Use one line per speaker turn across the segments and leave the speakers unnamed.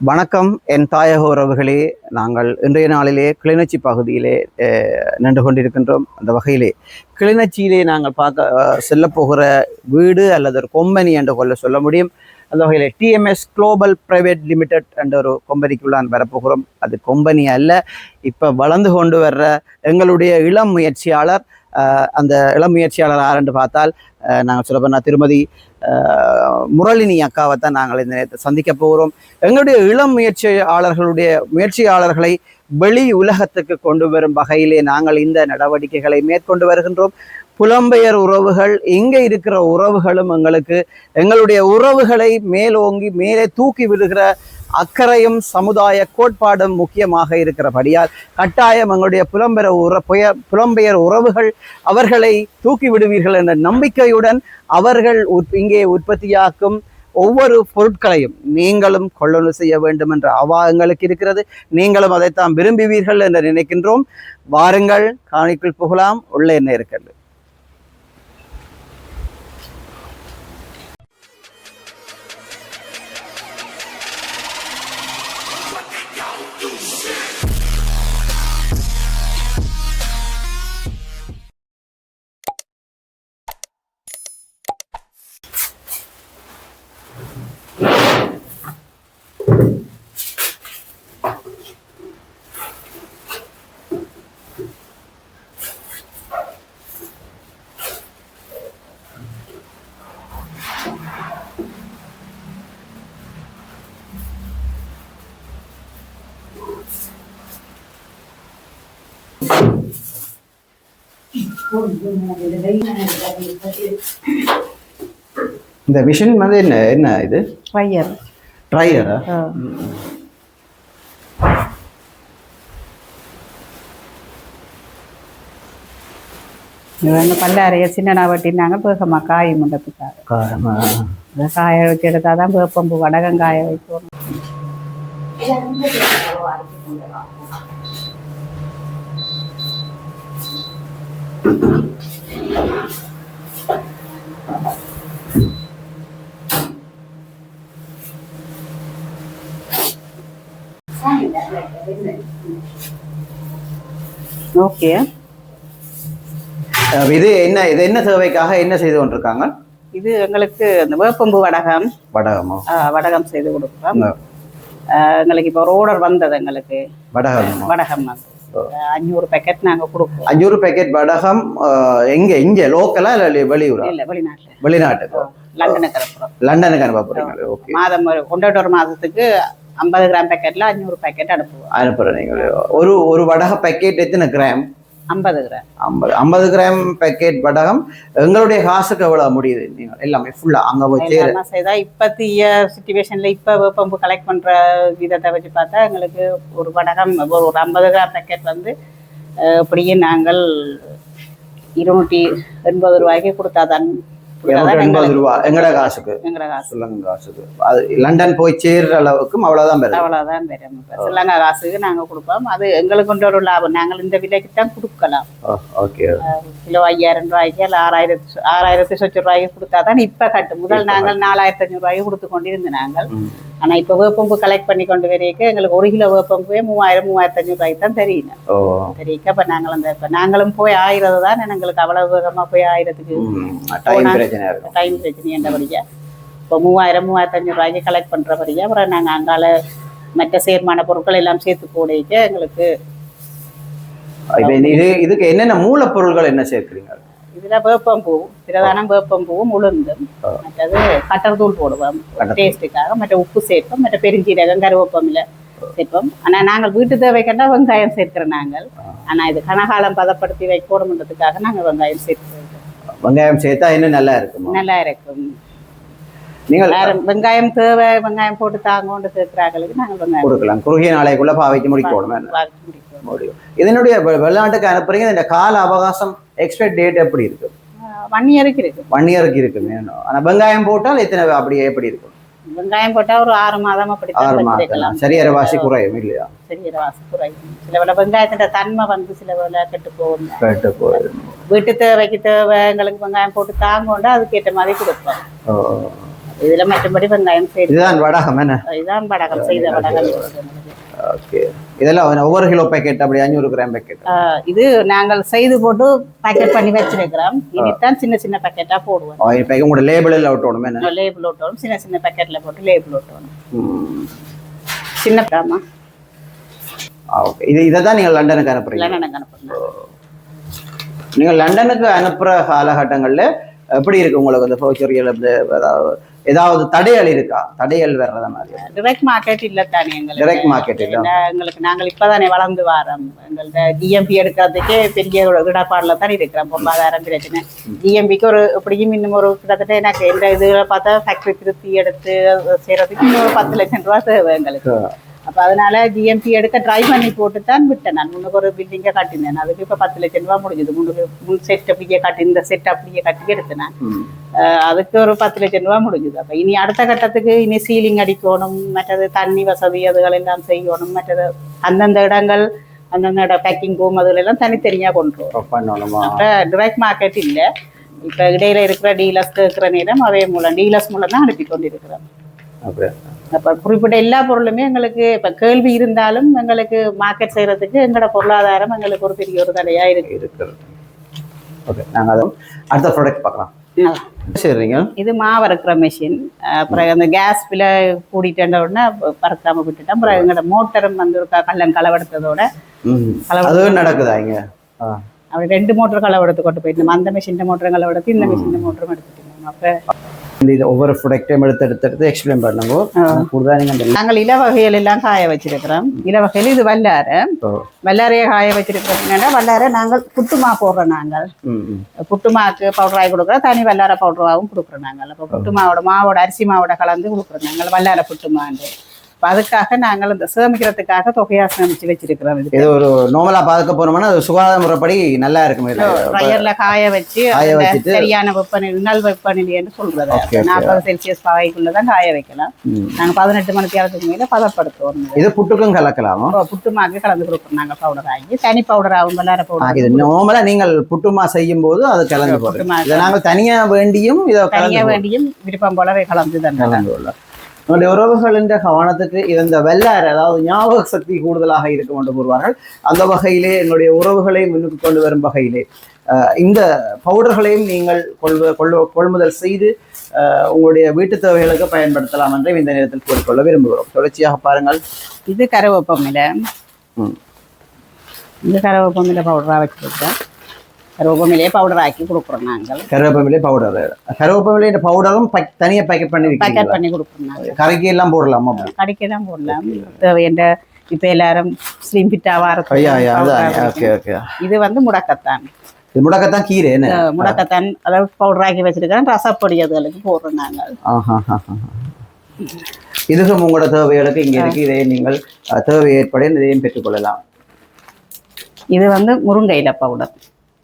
வணக்கம் என் தாயக உறவுகளே. நாங்கள் இன்றைய நாளிலே கிளிநொச்சி பகுதியிலே நின்று கொண்டிருக்கின்றோம். அந்த வகையிலே கிளிநொச்சியிலே நாங்கள் செல்லப்போகிற வீடு அல்லது ஒரு கொம்பனி என்று சொல்ல முடியும். அந்த வகையில் டிஎம்எஸ் குளோபல் பிரைவேட் லிமிடெட் என்ற ஒரு கொம்பனிக்குள்ளான் வரப்போகிறோம். அது கொம்பனி அல்ல, இப்போ வளர்ந்து கொண்டு வர்ற எங்களுடைய இளம் முயற்சியாளர். அந்த இளம் முயற்சியாளர் யாரென்று பார்த்தால் நாங்கள் சொல்லப்போனால் திருமதி முரளினி அக்காவை தான் நாங்கள் இந்த நேரத்தை சந்திக்க போகிறோம். எங்களுடைய இளம் முயற்சியாளர்களை வெளி உலகத்துக்கு கொண்டு வரும் வகையிலே நாங்கள் இந்த நடவடிக்கைகளை மேற்கொண்டு வருகின்றோம். புலம்பெயர் உறவுகள், இங்கே இருக்கிற உறவுகளும் எங்களுடைய உறவுகளை மேலே தூக்கி விடுகிற அக்கறையும் சமுதாய கோட்பாடும் முக்கியமாக இருக்கிறபடியால் கட்டாயம் எங்களுடைய புலம்பெயர் உறவுகள் அவர்களை தூக்கி விடுவீர்கள் என்ற நம்பிக்கையுடன் அவர்கள் இங்கே உற்பத்தியாக்கும் ஒவ்வொரு பொருட்களையும் நீங்களும் கொள்ளளவு செய்ய வேண்டும் என்ற எங்களுக்கு இருக்கிறது. நீங்களும் அதைத்தான் விரும்புவீர்கள் என்று நினைக்கின்றோம். வாருங்கள், காணிக்குள் புகலாம். உள்ள என்ன இருக்கிறது? இந்த மிஷின் வந்து என்ன இது? ட்ரையரா?
பல்லாரைய சின்ன வட்டினாங்க வேகமா காய் மண்டத்துக்காக காய வச்சு எடுத்தாதான் வேப்பம்பு வடகம் காய வைக்கணும். ஓகே,
இது என்ன தேவைக்காக என்ன செய்து கொண்டிருக்காங்க?
இது எங்களுக்கு அந்த வேப்பம்பு வடகம் செய்து கொடுக்குறோம். எங்களுக்கு இப்போ ஒரு ஆர்டர் வந்தது. எங்களுக்கு வடகம் 500 பேக்கெட் நாங்கள் கொடுப்போம். 500
பேக்கெட் வடகம் இங்கே லோக்கலா இல்லை வெளியூரா?
இல்லை,
வெளிநாட்டுக்கு. லண்டனுக்கு அனுப்ப போறீங்க.
மாதம் ஒரு மாதத்துக்கு 50 கிராம் பேக்கெட்ல 500 பேக்கெட்
அனுப்புறோம். நீங்கள் ஒரு வடக பேக்கெட் எத்தனை கிராம்?
50 கிராம்.
50 கிராம் பேக்கெட் வடகம் எங்களுடைய காசுக்கு எவ்வளவு முடியுது? நீங்கள் எல்லாமே ஃபுல்லா அங்க போய்
செய்தா இப்பத்திய சிச்சுவேஷன்ல இப்ப வேப்பம்பு கலெக்ட் பண்ற விதத்தை வச்சு பார்த்தா எங்களுக்கு ஒரு வடகம் ஒரு 50 கிராம் பேக்கெட் வந்து அப்படியே நாங்கள் 280 ரூபாய்க்கு கொடுத்தாதான்.
280 ரூபாய் எங்கட காசுக்கு. அது லண்டன் போய் சேர்ற அளவுக்கும் அவ்வளவுதான்
பெரும். ஸ்ரீலங்கா காசுக்கு நாங்க கொடுப்போம். அது எங்களுக்கு கொண்டு ஒரு லாபம். நாங்கள் இந்த விலைக்கு தான் கொடுக்கலாம். கிலோ 5000 ரூபாய்க்கு அல்ல 6000 சொச்ச ரூபாய்க்கு கொடுத்தாதான் இப்ப கட்டு. முதல் நாங்கள் 4500 ரூபாய்க்கு கொடுத்து கொண்டிருந்தோம் நாங்கள். ஆனா இப்ப வேப்பம்பு கலெக்ட் பண்ணி கொண்டு வரைக்க எங்களுக்கு 1 கிலோ வேப்பம்புவே 3000-3500 ரூபாய்க்கு தான் தெரியல. தெரியக்க இப்ப நாங்களும் போய் 1000 தான் எங்களுக்கு அவ்வளவு வேகமா போய் 1000க்கு டைம் பிரச்சனை என்றபடியா இப்போ 3000-3500 ரூபாய்க்கு கலெக்ட் பண்றபடியா அப்புறம் நாங்க அங்கால மற்ற சேர்மான பொருட்கள் எல்லாம் சேர்த்து போடைக்க எங்களுக்கு.
இதுக்கு என்னென்ன மூலப்பொருட்கள் என்ன சேர்க்கிறீங்க?
இதுல வேப்பம்பூ, பிரதானம் வேப்பம்பூவும் உளுந்தும், மற்றது கட்டர் தூள் போடுவோம் டேஸ்ட்டுக்காக, மற்ற உப்பு சேர்ப்போம், மற்ற பெருஞ்சீரகம் கருவேப்பமில்லை சேர்ப்போம். ஆனா நாங்கள் வீட்டு தேவைக்கண்டா வெங்காயம் சேர்க்கிறோம் நாங்கள். ஆனா இது கனகாலம் பதப்படுத்தி வைக்கணும்ன்றதுக்காக நாங்கள் வெங்காயம் சேர்க்கிறோம்.
வெங்காயம் சேர்த்தா இன்னும் நல்லா இருக்கும். நீங்கள்
வெங்காயம் தேவை, வெங்காயம் போட்டு தாங்கன்னு கேட்கிறாங்களுக்கு நாங்கள் வெங்காயம்
கொடுக்கலாம். குறுகிய நாளைக்குள்ள பாவைக்கு முடிக்கணும். இதனுடைய வெளிநாட்டுக்கு அனுப்புறீங்க. இந்த கால அவகாசம் எக்ஸ்பெக்ட் டேட் எப்படி இருக்கு?
1 இயருக்கு இருக்கு.
1 இயருக்கு இருக்கு. ஆனா வெங்காயம் போட்டால் எத்தனை எப்படி இருக்கும்?
வெங்காயம் போட்டா ஒரு 6 மாதம் அப்படி.
6 மாதம் சரியற வாசி குறையும் இல்லையா?
சரியற வாசி குறையும். சில வேளை வெங்காயத்தோட தன்மை வந்து சில வேளை கெட்டு போகும். வீட்டு தேவைக்கு தேவை எங்களுக்கு வெங்காயம் போட்டு தாங்கோண்டா அதுக்கேற்ற மாதிரி கொடுப்போம். இதுல மற்றபடி வெங்காயம் செய்து
இதுதான் வடகம் என்ன?
இதுதான் வடகம் செய்த வடகம்.
ஓகே. இதெல்லாம் ஒவ்வொரு கிலோ பேக்கெட் அப்படி 500 கிராம் பேக்கெட்.
இது நாங்கள் செய்து போட்டு பேக்கெட் பண்ணி வச்சிருக்கிறோம். இனித்தான் சின்ன சின்ன பேக்கெட்டா போடுவோம்.
இப்போ உங்களோட லேபிள் எல்லாம் ஒட்டணும் என்ன?
லேபிள் ஒட்டணும், சின்ன சின்ன பேக்கெட்ல போட்டு லேபிள் ஒட்டணும். சின்ன பிராமா.
ஓகே. இதை தான் நீங்கள் லண்டனுக்கு அனுப்புறீங்க?
லண்டனுக்கு அனுப்புறோம்.
நீங்கள் லண்டனுக்கு அனுப்புற காலகட்டங்கள்ல எப்படி இருக்கு உங்களுக்கு அந்த ஃபியூச்சரியல் ஏதாவது தடைகள் இருக்கா? தடைகள் வர்றத மாதிரி
டைரக்ட் மார்க்கெட் இல்ல தானே எங்களுக்கு.
டைரக்ட் மார்க்கெட் இல்ல
எங்களுக்கு. நாங்கள் இப்பதானே வளர்ந்து வரோம். எங்கள்ட்ட ஜிஎம்பி எடுக்கிறதுக்கே பெரிய இடப்பாடுல தான் இருக்கிறோம். பொருளாதாரம் பிரச்சனை. ஜிஎம்பிக்கு ஒரு எப்படியும் இன்னும் ஒரு கிட்டத்தட்ட எனக்கு எந்த இதுல பார்த்தா ஃபேக்டரி திருத்தி எடுத்து செய்யறதுக்கு இன்னும் 10 லட்சம் ரூபாய் தேவை எங்களுக்கு. அப்ப அதனால ஜிஎம்பி எடுக்க ட்ரை பண்ணி போட்டு தான் விட்டேன். நான் முன்னுக்கு ஒரு பில்டிங்கை கட்டினேன். அதுக்கு இப்ப 10 லட்சம் ரூபாய் முடிஞ்சது. முன் செட் அப்படியே கட்டி இந்த செட் அப்படியே கட்டி எடுத்தேன். அதுக்கு ஒரு 10 லட்சம் ரூபாய் முடிஞ்சது. அப்ப இனி அடுத்த கட்டத்துக்கு இனி சீலிங் அடிக்கணும், மற்றது தண்ணி வசதி அதுகள் எல்லாம் செய்யணும், மற்றது அந்தந்த இடங்கள் அந்தந்த பேக்கிங் ரூம் அதுல எல்லாம் தனித்தனியா கொண்டு வரும். அப்ப டைரக்ட் மார்க்கெட் இல்ல. இப்ப இடையில இருக்கிற டீலர்ஸ் இருக்கிற நேரம் அதே மூலம் டீலர்ஸ் மூலம் தான் அனுப்பி கொண்டிருக்கிறோம். அப்ப குறிப்பிட்ட எல்லா பொருளுமே எங்களுக்கு இப்ப கேள்வி இருந்தாலும் எங்களுக்கு மார்க்கெட் செய்யறதுக்கு எங்களோட பொருளாதாரம் எங்களுக்கு ஒரு பெரிய ஒரு தடையா இருக்கு.
ஓகே. நாங்க அடுத்த ப்ராடக்ட் பார்க்கலாம். சரிங்க. இது
மாவு அரைக்கிற மெஷின். அப்புறம் அந்த கேஸ் பில கூடிட்டேன்ற உடனே பறக்காம விட்டுட்டேன். அப்புறம் எங்களோட மோட்டரும் வந்து ஒரு கள்ளம் களவெடுத்ததோட
நடக்குதா இங்க?
அப்படி 2 மோட்டர் களவெடுத்து கொண்டு போயிட்டு அந்த மெஷின் மோட்டரும் களவெடுத்து இந்த மெஷின் மோட்டரும் எடுத்துட்டோம். அப்ப
ஒவ்வொரு ப்ராடக்டையும் எடுத்து எக்ஸ்பிளைன் பண்ணுங்க.
நாங்கள் இல வகைகள் எல்லாம் காய வச்சிருக்கிறோம். இல வகையில் இது வல்லாரைய காய வச்சிருக்கிறோம். வல்லாரை நாங்கள் புட்டுமா போடுறோம். நாங்கள் புட்டுமாக்கு பவுடராகி கொடுக்குறோம், தனி வல்லார பவுடராகவும் கொடுக்குறோம். நாங்கள் அப்போ புட்டுமாவோட அரிசி மாவோட கலந்து கொடுக்குறோம். நாங்கள் வல்லார புட்டுமாண்டு அதுக்காக நாங்கள் இந்த சேமிக்கிறதுக்காக தொகையா சேமிச்சு வச்சிருக்கிறோம். இது ஒரு
நார்மலா பார்க்க போனோம்னா சுகாதார முறைப்படி நல்லா இருக்கும்.
ட்ரையர்ல காய வச்சு சரியான வெப்பநிலை நல் வெப்பநிலைன்னு சொல்றது 40 செல்சியஸ் பாவைக்குள்ளதான் காய வைக்கலாம். நாங்க 18 மணி நேரத்துக்கு மேல பதப்படுத்துவோம்.
இது புட்டுக்கும் கலக்கலாமா?
புட்டுமாக்கு கலந்து கொடுப்போம். நாங்க பவுடர் ஆகி தனி பவுடர் ஆகும் வல்லார பவுடர்.
இது நார்மலா நீங்கள் புட்டுமா செய்யும் போது அது கலந்து போடுறோம். இதை நாங்கள் தனியா வேண்டியும்
விருப்பம் போலவே கலந்து தான்.
என்னுடைய உறவுகளின் கவனத்துக்கு இந்த வெள்ளார அதாவது ஞாபக சக்தி கூடுதலாக இருக்கும் என்று கூறுவார்கள். அந்த வகையிலே என்னுடைய உறவுகளை முன்னுக்கு கொண்டு வரும் வகையிலே இந்த பவுடர்களையும் நீங்கள் கொள்முதல் செய்து உங்களுடைய வீட்டு தேவைகளுக்கு பயன்படுத்தலாம் என்று இந்த நேரத்தில் கூறிக்கொள்ள விரும்புகிறோம். தொடர்ச்சியாக பாருங்கள்.
இது கருவேப்பமில. இந்த கருவேப்பமில பவுடராக வச்சுருக்கேன். கருவேப்பமிலே பவுடர் ஆக்கி கொடுக்குறோம். நாங்கள்
கருவேப்பமிலே பவுடர் கருவேப்பமிலே பவுடரும் தனியாக பேக்கெட் பண்ணி
கொடுக்குறோம்.
கறிக்கு எல்லாம் போடலாமா?
கறிக்கு தான் போடலாம். தேவையான இப்போ எல்லாரும் ஸ்லிம் ஃபிட்டாக இது வந்து முடக்கத்தான்.
இது முடக்கத்தான் கீரை
முடக்கத்தான் அதாவது பவுடர் ஆக்கி வச்சிருக்கேன். ரசப்பொடி அதுகளுக்கு போடுறோம் நாங்கள்.
இதுக்கும் உங்களோட தேவைகளுக்கு இங்கே இருக்கு. இதை நீங்கள் தேவை ஏற்பட இதையும் பெற்றுக்கொள்ளலாம்.
இது வந்து முருங்கையில பவுடர்.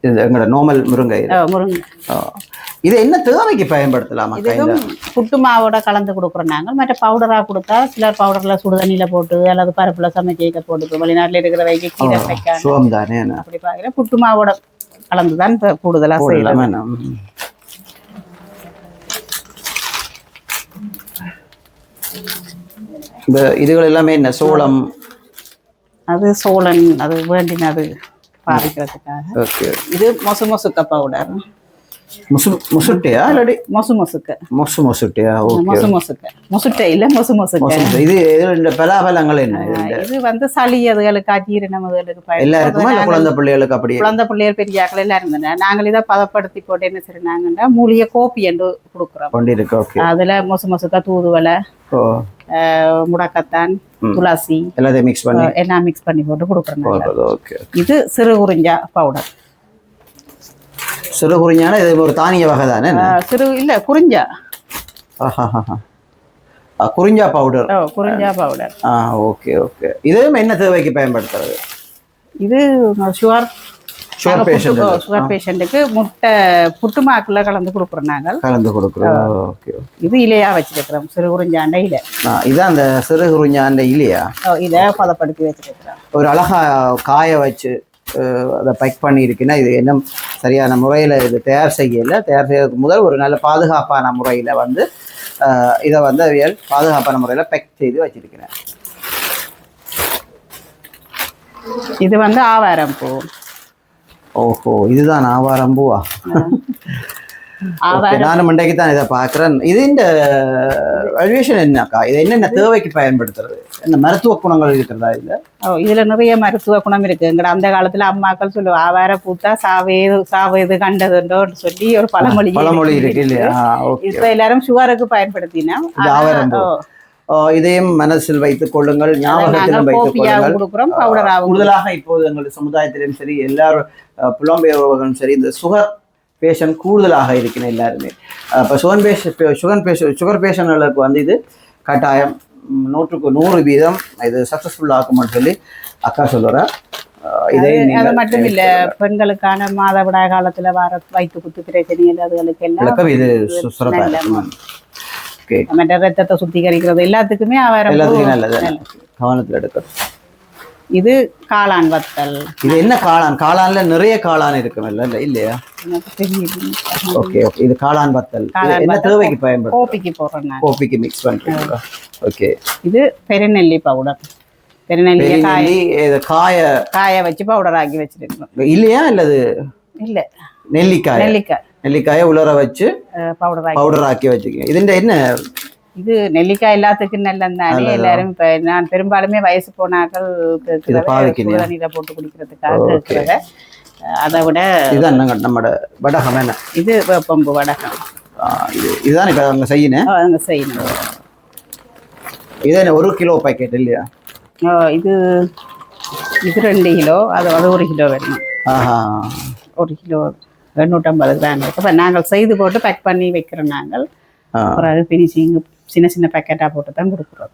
எங்களோட நார்மல் முருங்கை. இது என்ன தேவைக்கு பயன்படுத்தலாமா?
புட்டு மாவோட கலந்து கொடுக்குறோம் நாங்கள். மற்ற பவுடரா கொடுத்தா சிலர் பவுடர்ல சுடு தண்ணியில போட்டு அல்லது பருப்புல சமைக்க போட்டு வெளிநாட்டுல இருக்கிற வைக்க கீரை வைக்க அப்படி பாக்குறேன். புட்டு மாவோட கலந்துதான் கூடுதலா செய்யலாம்.
இந்த இதுகள் எல்லாமே என்ன சோளம்?
அது சோளன் அது வேண்டினது பாவிக்கிறதுக்காக. இது மொசுக்க பவுடர்.
முசுட்டையா இல்லாடி
மொசுட்டையா? முசுட்டை இல்ல மொசுக்க.
இது இந்த பலாபலங்கள் என்ன?
இது வந்து சளி அதுகளுக்கு அஜீரணம் அதுகளுக்கு
எல்லாருக்குமா இல்ல குழந்தை பிள்ளைகளுக்கு? அப்படி
குழந்தை பிள்ளைகள் பெரியாக்கள் எல்லாம் இருந்தன. நாங்கள் இதை பதப்படுத்தி போட்டு என்ன செய்யறாங்கன்னா மூலிகை கோப்பி என்று கொடுக்குறோம். அதுல மொசுக்க தூதுவலை முடக்கத்தான் துளசி எல்லாம் மிக்ஸ் பண்ணி போட்டு கொடுக்குறோம். இது சிறு குறிஞ்சா பவுடர்.
சிறு குறிஞ்சான இது ஒரு தானிய வகை தானே?
சிறு இல்ல குறிஞ்சா.
குறிஞ்சா பவுடர்.
குறிஞ்சா பவுடர்.
Okay okay. இது என்ன தேவைக்கு பயன்படுத்துறது?
இது சுகர் பேஷண்ட்டுக்கு முட்டை புட்டுமாக்குள்ள கலந்து கொடுக்குறோம். நாங்கள் கலந்து கொடுக்குறோம். இது இலையா வச்சிருக்கிறோம். சிறு குறிஞ்சாண்ட இலை.
இதான் அந்த சிறு குறிஞ்சாண்ட இலையா?
இதை பதப்படுத்தி வச்சிருக்கிறோம்.
ஒரு அழகா காய வச்சு அதை பேக் பண்ணி இருக்குன்னா இது என்ன சரியான முறையில் இது தயார் செய்யறதுக்கு முதல் ஒரு நல்ல பாதுகாப்பான முறையில் வந்து இதை வந்து அவியல் பாதுகாப்பான முறையில் பேக் செய்து வச்சிருக்கிறேன்.
இது வந்து ஆவாரம் பூ.
ஓஹோ, இதுதான் ஆவாரம் பூவா? நானும் மண்டைக்கு தான் இதை பார்க்குறேன். இது இந்த வேல்யூவேஷன் என்னக்கா, இது என்னென்ன தேவைக்கு பயன்படுத்துறது, என்ன மருத்துவ குணங்கள் இருக்கிறதா இல்லை?
இதுல நிறைய மருத்துவ குணம் இருக்கு. எங்கட அந்த காலத்துல அம்மாக்கள் சொல்லுவா ஆவார பூத்தா சாவேது கண்டதுன்றோன்னு சொல்லி ஒரு பழமொழி இருக்கு இல்லையா? இப்ப எல்லாரும் சுகருக்கு பயன்படுத்தினா
ஆவாரம் பூ. இதையும் மனசில் வைத்துக் கொள்ளுங்கள், ஞாபகத்திலும் வைத்துக் கொள்ளுங்கள். கூடுதலாக இப்போது எங்களுடைய சமுதாயத்திலும் சரி, எல்லாரும் புலம்பெயர்வர்களும் சரி, இந்த சுகர் பேஷண்ட் கூடுதலாக இருக்கிற எல்லாருமே. இப்போ சுகர் பேஷண்ட்களுக்கு வந்து இது கட்டாயம் 100க்கு 100% இது சக்ஸஸ்ஃபுல் ஆகும்னு சொல்லி அக்கா சொல்லுறேன்.
அது மட்டும் இல்ல, பெண்களுக்கான மாதவிடாய் காலத்துல வர வயிற்று குத்து பிரச்சனை அதுகளுக்கு எல்லாம்
இது
ரத்தத்தை சுத்திகரிக்கிறது எல்லாத்துக்குமே
எல்லாத்துக்கும் நல்லது, கவனத்தில் எடுக்கிறது.
இது காளான் வத்தல்.
இது என்ன காளான்? காளான்ல நிறைய காளான் இருக்கும் இல்லையா? Okay okay. இது காளான் வத்தல். என்ன தேவைக்கு பயன்படுது?
கோப்பிக்கு போடுறேன்,
கோப்பிக்கு மிக்ஸ் பண்றீங்க. ஓகே.
இது பெருநெல்லி பவுடர். பெருநெல்லியை காய வச்சு பவுடர் ஆக்கி வச்சிருக்கோம் இல்லையா? இல்லது இல்ல, நெல்லிக்காயை உலர வச்சு பவுடர் ஆக்கி வச்சுக்கோங்க. இதுண்ட என்ன? இது நெல்லிக்காய் எல்லாத்துக்கும் நல்லதானே. எல்லாரும் இப்ப நான் பெரும்பாலுமே வயசு போனாக்கள் நீரை போட்டு குடிக்கிறதுக்காக இருக்கிறத. அதை விட இதுதான் நம்மட வடகம். என்ன இது? வேப்பம்பு வடகம். இதுதான் இப்ப அங்க செய்யணும். இது என்ன 1 கிலோ பாக்கெட் இல்லையா? இது 2 கிலோ. அது 1 கிலோ வேணும். 1 கிலோ 250 கிராம். இப்போ நாங்கள் செய்து போட்டு பேக் பண்ணி வைக்கிறோம். நாங்கள் அப்புறம் ஃபினிஷிங் சின்ன சின்ன பேக்கெட்டாக போட்டு தான் கொடுக்குறோம்.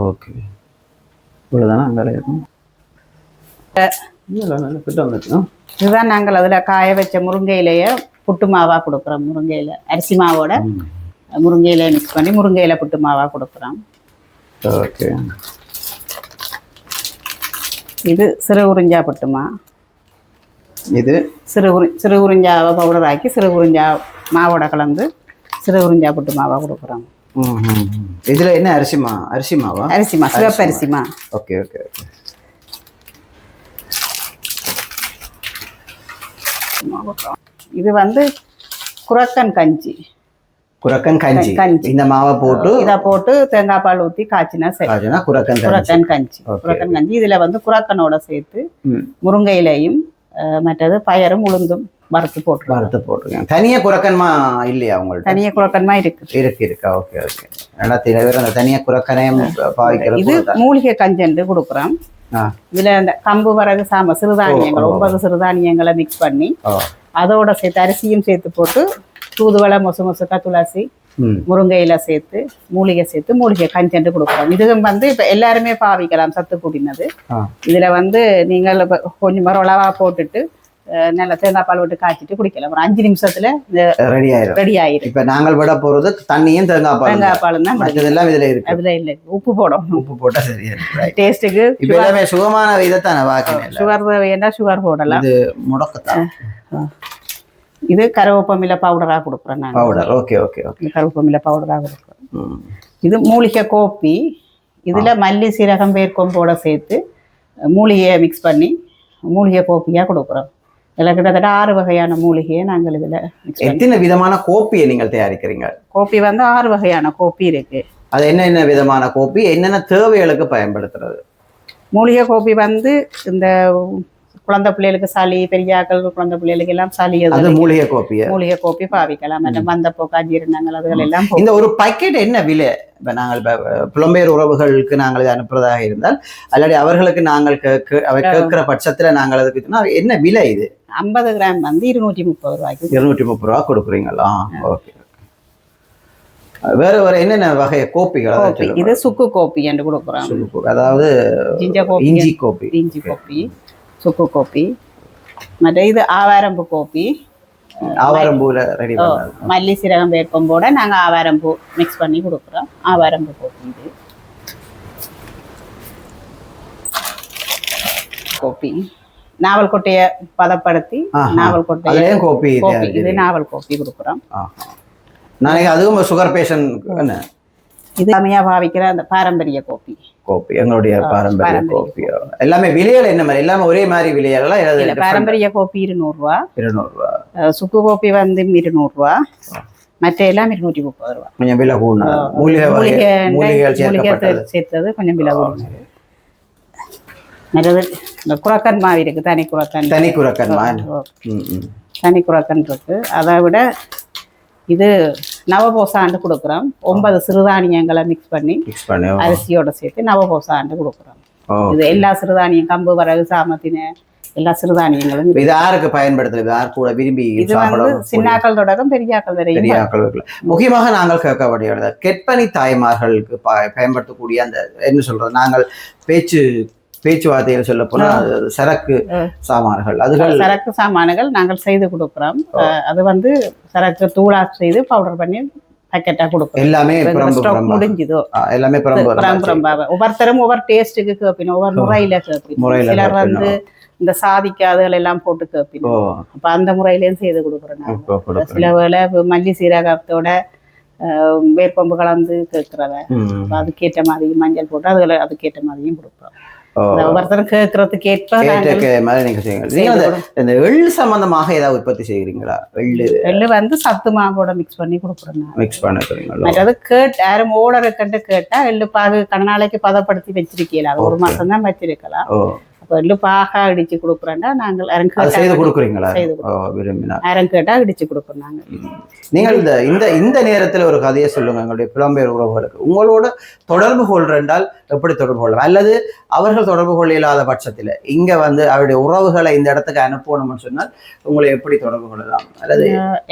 ஓகே. இவ்வளோதானே அங்கே இருக்கும். இதுதான் நாங்கள் அதில் காய வச்ச முருங்கை இலையை புட்டு மாவாக கொடுக்குறோம். முருங்கை இலை அரிசி மாவோட முருங்கை இலையை மிக்ஸ் பண்ணி முருங்கை இலை புட்டு மாவாக கொடுக்குறோம். ஓகே. இது சிறு உறிஞ்சா புட்டுமா. இது சிறு உறிஞ்சாவை பவுடர் ஆக்கி சிறு உறிஞ்சா மாவோட கலந்து சிறு உறிஞ்சா புட்டு மாவாக கொடுக்குறோம். இதுல என்ன அரிசிமா? அரிசிமாவா? அரிசிமா, சிவப்பு அரிசிமா. Okay okay okay. இது வந்து குரக்கன் கஞ்சி. குரக்கன் கஞ்சி. இந்த மாவை போட்டு இதை போட்டு தேங்காய் பால் ஊற்றி காய்ச்சினா சரி, குரக்கன் கஞ்சி. குரக்கன் கஞ்சி. இதுல வந்து குரக்கனோட சேர்த்து முருங்கை இலையும் மற்றது பயரும் உளுந்தும் வறுத்து போட்டுருக்கேன். தனியா குரக்கன்மா இல்லையா உங்களுக்கு? தனியா குரக்கன்மா இருக்கா? Okay okay. அந்த தனியா குரக்கனையும் பாவிக்கிறது. இது மூலிகை கஞ்சண்டு கொடுக்குறோம். இதுல இந்த கம்பு வரகு சாம சிறுதானியங்கள் 9 சிறுதானியங்களை மிக்ஸ் பண்ணி அதோட சேர்த்து அரிசியும் சேர்த்து போட்டு தூதுவளை மொசுக்கா துளசி முருங்கையில சேர்த்து மூலிகை சேர்த்து மூலிகை கஞ்சண்டு கொடுக்குறோம். இதுவும் வந்து இப்ப எல்லாருமே பாவிக்கலாம், சத்து கூட்டினது. இதுல வந்து நீங்கள் கொஞ்சம் மரளவா போட்டுட்டு நல்ல தேங்காய் பால் விட்டு காய்ச்சிட்டு குடிக்கலாம். ஒரு 5 நிமிஷத்துல ரெடி ஆயிரும். இப்ப நாங்கள் விட போறது தண்ணியும் தேங்காய் பாலும் தான். இதெல்லாம் இதுல இருக்கு. அதுல இல்ல, உப்பு போடணும். உப்பு போட்டா சரியா டேஸ்ட்டுக்கு. இப்ப சுகமான இதைத்தானே வாக்கணும். சுகர் வேண்டாம், சுகர் போடலாம். இது முடக்கத்தான். இது கருவேப்பமில பவுடரா கொடுக்குறேன் நான். பவுடர். Okay okay okay. கருவேப்பமில பவுடரா கொடுக்குறேன். இது மூலிகை கோப்பி. இதுல மல்லி சீரகம் வேர்க்கொம்போட சேர்த்து மூலிகையை மிக்ஸ் பண்ணி மூலிகை கோப்பியா கொடுக்குறோம். இதில் கிட்டத்தட்ட 6 வகையான மூலிகையை நாங்கள் இதில். எத்தனை விதமான கோப்பியை நீங்கள் தயாரிக்கிறீங்க? கோப்பி வந்து 6 வகையான கோப்பி இருக்கு. அது என்னென்ன விதமான கோப்பி, என்னென்ன தேவைகளுக்கு பயன்படுத்துறது? மூலிகை கோப்பி வந்து இந்த குழந்தை பிள்ளைகளுக்கு சளி, பெரியாக்கள் குழந்தை பிள்ளைகளுக்கு எல்லாம் சளி, அது மூலிகை கோப்பி பாவிக்கலாம். மந்த போக்கா ஜீரணங்கள் அதுகள் எல்லாம். இந்த ஒரு பாக்கெட் என்ன விலை? இப்போ நாங்கள் புலம்பெயர் உறவுகளுக்கு நாங்கள் இதை அனுப்புறதாக இருந்தால் அல்லாடி அவர்களுக்கு நாங்கள் கேட்கிற பட்சத்தில் நாங்கள் அதுக்கு என்ன விலை? இது 50 கிராம் வந்து 230 ரூபாய்க்கு. 230 ரூபா கொடுக்குறீங்களா? ஓகே. வேற வேற என்னென்ன வகை கோப்பிகள்? இது சுக்கு கோப்பி என்று கொடுக்குறோம். அதாவது இஞ்சி கோப்பி, சுக்கு கோப்பி. மற்ற இது ஆவாரம்பு கோப்பி. ஆவாரம்பூல ரெடி பண்ணது. மல்லி சீரகம் வேர்க்கம்போட நாங்க ஆவாரம்பூ மிக்ஸ் பண்ணி கொடுக்குறோம். ஆவாரம்பு கோப்பி. இது கோப்பி நாவல் கொட்டையை பதப்படுத்தி நாவல் கொட்டையை கோப்பி. இது நாவல் கோப்பி கொடுக்குறோம்.
நாளைக்கு அதுவும் சுகர் பேஷண்ட் என்ன
இது அம்மையா பாவிக்கிற அந்த பாரம்பரிய கோப்பி
கோப்பி எங்களுடைய பாரம்பரிய கோப்பி எல்லாமே விலைகள் என்ன மாதிரி எல்லாமே ஒரே மாதிரி விலையெல்லாம்
இல்ல பாரம்பரிய கோப்பி 200 ரூபா
200 ரூபா
சுக்கு கோப்பி வந்து 200 ரூபா மற்ற எல்லாம் 230 ரூபா
கொஞ்சம் விலை கூடுனா மூலிகைகள்
சேர்த்தது கொஞ்சம் விலை கூடுனது மற்றது இந்த குரக்கன் மாவு இருக்கு தனி குரக்கன் தனி குரக்கன் இருக்கு அதை விட இது நவபோசாண்டு கொடுக்குறோம் 9 சிறுதானியங்களை மிக்ஸ் பண்ணி அரிசியோட சேர்த்து நவபோசாண்டு கொடுக்குறோம் இது எல்லா சிறுதானியம் கம்பு வரகு சாமத்தின எல்லா சிறுதானியங்களும்
இது யாருக்கு பயன்படுத்தல யார் கூட விரும்பி
இது வந்து சின்னாக்கள் தொடக்கம் பெரியாக்கள் வரையும்
முக்கியமாக நாங்கள் கேட்கப்படுகிறது கெட்பனி தாய்மார்களுக்கு பயன்படுத்தக்கூடிய அந்த என்ன சொல்றது நாங்கள் பேச்சுவார்த்தையில் சொல்ல போனா சரக்கு சாமான்கள்
சரக்கு சாமான்கள் நாங்கள் செய்து கொடுக்குறோம் அது வந்து சரக்கு தூளா செய்து பவுடர் பண்ணி பேக்கெட்டா கொடுக்குறோம்
எல்லாமே
முடிஞ்சதோ
எல்லாமே
ஒவ்வொருத்தரும் ஒவ்வொரு டேஸ்ட்டுக்கு கேட்பினோம் ஒவ்வொரு முறையில கேட்பினோம் சிலர் வந்து இந்த சாதிக்காதுகள் எல்லாம் போட்டு கேட்பினோம் அப்ப அந்த முறையிலேயும் செய்து கொடுக்குறோம் சில வேளை மல்லி சீரகத்தோட வேப்பம்பு கலந்து கேட்கிறத அதுக்கேற்ற மாதிரி மஞ்சள் போட்டு அதுக்கேற்ற மாதிரியும் கொடுக்குறோம் ஒவ்வொருத்தரும் கேட்கறதுக்கு
இந்த எள்ளு சம்பந்தமாக ஏதாவது உற்பத்தி செய்கிறீங்களா
எள்ளு வந்து சத்து மாவோட மிக்ஸ் பண்ணி கொடுக்குறோம்
மிக்ஸ் பண்ணுறீங்களா
மற்றது யாரும் ஓடரை கண்டு கேட்டா எள்ளு பாகு கண்ணாளைக்கு பதப்படுத்தி வச்சிருக்கலாம் 1 மாசம் தான் வச்சிருக்கலாம் எள்ளு பாகா இடிச்சு கொடுக்குறோம்னா நாங்கள் அரம் கேட்டா இடிச்சு கொடுக்குறோம் நாங்கள்
நீங்கள் இந்த நேரத்துல ஒரு கதையை சொல்லுங்க எங்களுடைய புலம்பெயர் உறவுகளுக்கு உங்களோட தொடர்பு கொள்றால் எப்படி தொடர்பு கொள்ளலாம் அல்லது அவர்கள் தொடர்பு கொள்ள இல்லாத பட்சத்துல இங்க வந்து அவருடைய உறவுகளை இந்த இடத்துக்கு அனுப்பணும்னு சொன்னால் உங்களை எப்படி தொடர்பு கொள்ளலாம் அல்லது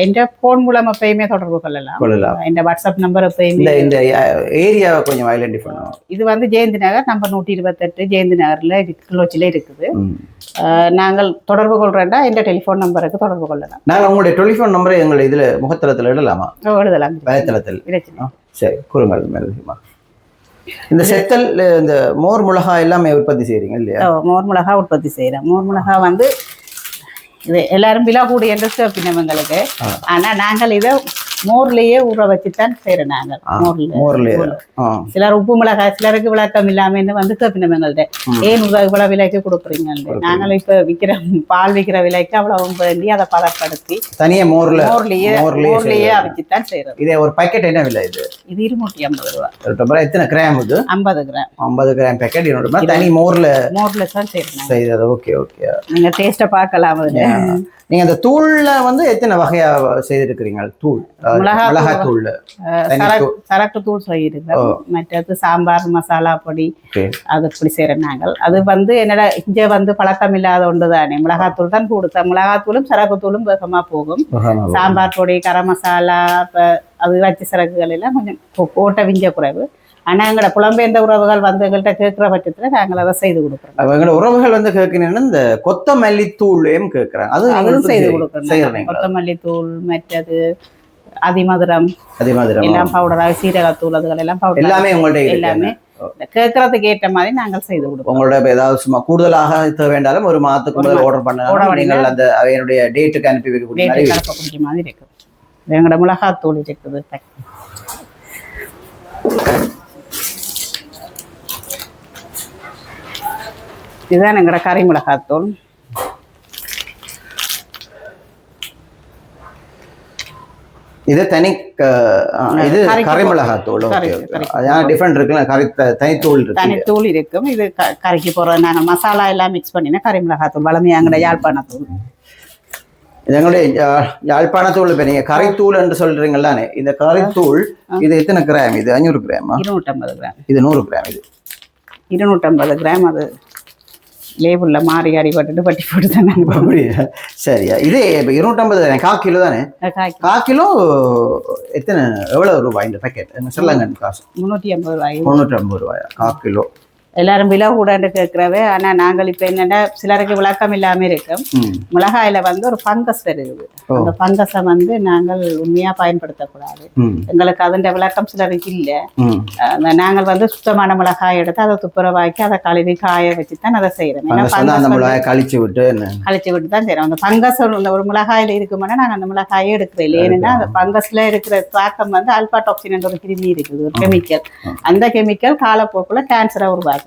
எந்த போன் மூலம் எப்பயுமே தொடர்பு கொள்ளலாம் இந்த வாட்ஸ்அப் நம்பர் எப்பயுமே
இந்த ஏரியாவை கொஞ்சம் ஐடென்டிஃபை பண்ணுவோம்
இது வந்து ஜெயந்தி நகர் நம்பர் 128 ஜெயந்தி நகர்ல கிளோச்சில இருக்குது நாங்கள் தொடர்பு கொள்றேன்டா இந்த டெலிஃபோன் நம்பருக்கு தொடர்பு கொள்ளலாம்
நாங்கள் உங்களுடைய டெலிஃபோன் நம்பரை எங்களை இதுல முகத்தளத்தில் இடலாமா
எழுதலாம்
வலைத்தளத்தில் சரி கூறுங்கள் மேலதிகமா இந்த செத்தல் இந்த மோர் மிளகாய் எல்லாமே உற்பத்தி செய்றீங்க இல்லையா
மோர் மிளகாய் உற்பத்தி செய்யறோம் மோர் மிளகாய் வந்து இது எல்லாரும் விழா கூடிய பின்னவங்களுக்கு ஆனா நாங்கள் இதை மோர்லயே ஊற வச்சுதான் செய்யறோம் நாங்கள் மோர்லயே சிலர் உப்பு மிளகாய் சிலருக்கு விளக்கம் இல்லாம வந்து கேப்பினவங்கள்ட்ட ஏன் இவ்வளவு விலைக்கு கொடுக்குறீங்க நாங்கள் இப்ப பால் விற்கிற விலைக்கு அவ்வளவு வேண்டி அதை பதப்படுத்தி
தனியா
மோர்லயே அவிச்சுதான் செய்யறோம்
இதே ஒரு பாக்கெட் என்ன விலை இது
250 ரூபா
எத்தனை கிராம் இது
50
கிராம் பாக்கெட் 200 ரூபாய் தனி மோர்ல
தான்
செய்யறது ஓகே
நீங்க டேஸ்ட பார்க்கலாம்
நீங்க அந்த தூள்ல வந்து எத்தனை வகையா செய்திருக்கிறீங்க தூள் மிளகாய் தூள்
சரக்கு தூள் செய்யிருக்கோம் மற்றது சாம்பார் மசாலா பொடி அது இப்படி செய்யறோம் நாங்கள் அது வந்து என்னடா இங்க வந்து பழக்கம் இல்லாத ஒன்று தானே மிளகாத்தூள் தான் கொடுத்தோம் மிளகாத்தூளும் சரக்கு தூளும் வேகமா போகும் சாம்பார் பொடி கரம் மசாலா அது வச்சு சரக்குகள் எல்லாம் கொஞ்சம் போட்ட விஞ்ச குறைவு ஆனா எங்களோட புலம்பெயர்ந்த உறவுகள் வந்து எங்கள்கிட்ட கேட்கிற பட்சத்துல நாங்கள் அதை செய்து கொடுக்குறோம்
எங்களோட உறவுகள் வந்து கேட்கணும்னா இந்த கொத்தமல்லி தூளையும் கேட்கறாங்க
அதுவும் செய்து கொடுக்குறோம் கொத்தமல்லி தூள் மற்றது அதிமதுரம் எல்லாம் பவுடரா சீரகத்தூள் அதுகள் எல்லாம் பவுடர்
எல்லாமே உங்கள்ட்ட
எல்லாமே கேட்கறதுக்கு ஏற்ற மாதிரி நாங்கள் செய்து கொடுப்போம்
உங்களோட ஏதாவது சும்மா கூடுதலாக தேவை வேண்டாலும் ஒரு மாதத்துக்கு முதல் ஆர்டர் பண்ண நீங்கள் அந்த அவையினுடைய டேட்டுக்கு அனுப்பி வைக்கக்கூடிய
மாதிரி இருக்கு எங்களோட மிளகாத்தூள் இருக்குது இதுதான் எங்களோட கறி மிளகாத்தூள்
இது தனி இது கறி மிளகாத்தூள் டிஃபரெண்ட் இருக்குல்ல
தனித்தூள் இருக்கும் இது கறிக்கு போறது நாங்கள் மசாலா எல்லாம் மிக்ஸ் பண்ணினா கறி மிளகாத்தூள் வளமையா எங்களோட யாழ்ப்பாணத்தூள்
எங்களுடைய யாழ்ப்பாணத்தூள் இப்போ நீங்க கறித்தூள் என்று சொல்றீங்களானே இந்த கறித்தூள் இது எத்தனை கிராம் இது 500 கிராம்
250 கிராம்
இது 100 கிராம் இது
250 கிராம் அது லேபிள்ல மாறி அடிபட்டு பட்டி போட்டு தானே
அப்படியா சரியா இது 250 1/4 கிலோ தானே 1/4 கிலோ எத்தனை எவ்வளவு ரூபாய் இந்த பேக்கெட் சொல்லுங்க காசு
350 ரூபாய்
350 ரூபாயா 1/4 கிலோ
எல்லாரும் விலை கூடன்னு கேட்கிறவே. ஆனா நாங்கள் இப்ப என்னன்னா சிலருக்கு விளக்கம் இல்லாம இருக்கும். மிளகாயில வந்து ஒரு பங்கஸ் வருது. அந்த பங்கஸை வந்து நாங்கள் உண்மையா பயன்படுத்தக்கூடாது. எங்களுக்கு அதன் விளக்கம் சிலருக்கு இல்லை. நாங்கள் வந்து சுத்தமான மிளகாய் எடுத்து அதை துப்புரவாக்கி அதை கழுவி காய வச்சுதான் அதை செய்யறோம். கழிச்சு விட்டு தான் செய்யறோம். அந்த பங்கஸ் ஒரு மிளகாயில இருக்குமானா நாங்கள் அந்த மிளகாயை எடுக்கிறோம். ஏன்னா அந்த பங்கஸ்ல இருக்கிற தாக்கம் வந்து ஆல்பாடாக்சின் என்ற ஒரு கிருமி இருக்குது, ஒரு கெமிக்கல். அந்த கெமிக்கல் காலப்போக்குல கேன்சரை உருவாக்கும்.